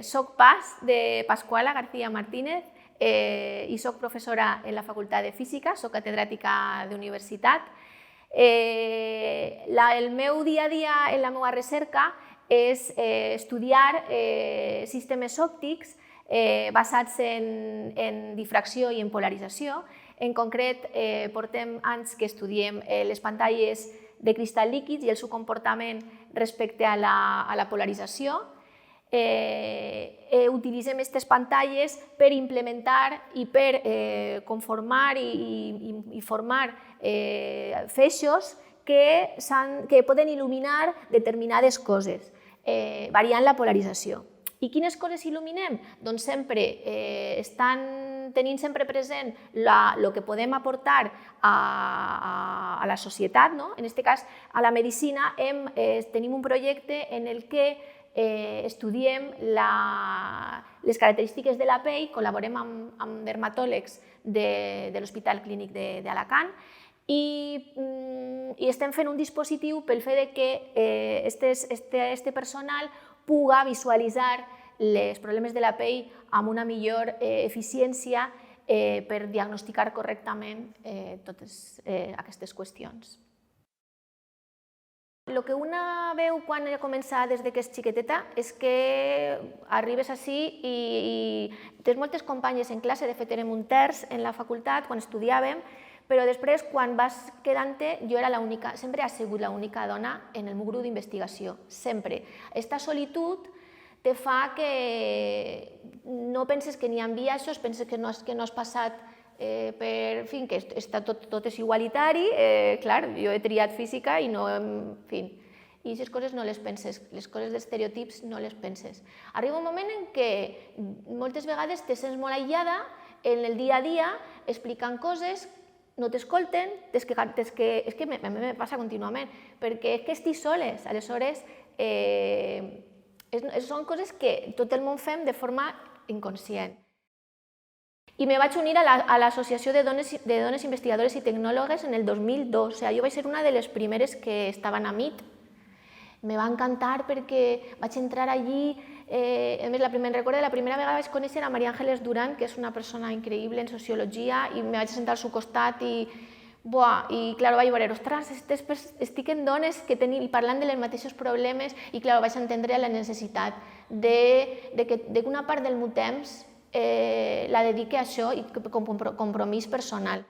Soc de Pascuala García Martínez i soc professora en la Facultat de Física, soc catedràtica d'universitat. El meu dia a dia en la meva recerca és estudiar sistemes òptics basats en difracció i en polarització. En concret, portem anys que estudiem les pantalles de cristall líquids i el seu comportament respecte a la polarització. Utilitzem aquestes pantalles per implementar i per conformar i formar feixos que poden il·luminar determinades coses, variant la polarització. I quines coses il·luminem? Doncs tenint sempre present el que podem aportar a la societat. En aquest cas, a la medicina tenim un projecte en el que estudiem les característiques de la pell, col·laborem amb dermatòlegs de l'Hospital Clínic d'Alacant i estem fent un dispositiu pel fet que este personal puga visualitzar els problemes de la pell amb una millor eficiència per diagnosticar correctament totes aquestes qüestions. El que una veu quan comença des que és xiqueteta és que arribes ací i tens moltes companyes en classe, de fet érem un terç en la facultat quan estudiàvem, però després quan vas quedant-te jo era l'única, sempre he sigut l'única dona en el meu grup d'investigació, sempre. Aquesta solitud te fa que no penses que n'hi ha biaixos, penses que no has passat per, en fi, que tot és igualitari. Clar, jo he triat física i no, en fi, i aquestes coses no les penses, les coses d'estereotips no les penses. Arriba un moment en què moltes vegades te sents molt aïllada en el dia a dia explicant coses, no t'escolten, és que a mi me passa contínuament, perquè és que estic soles, aleshores són coses que tot el món fem de forma inconscient. I me vaig unir a l'Associació de Dones Investigadores i Tecnòlogues en el 2002, jo vaig ser una de les primeres que estaven a MIT. Me va encantar perquè vaig entrar allí, a més recordo la primera vegada vaig conèixer a María Ángeles Durán, que és una persona increïble en sociologia, i me vaig sentar al seu costat i clar, vaig veure, ostres, estic en dones que parlant dels mateixos problemes i clar, vaig entendre la necessitat que una part del meu temps la dedique a això i com compromís personal.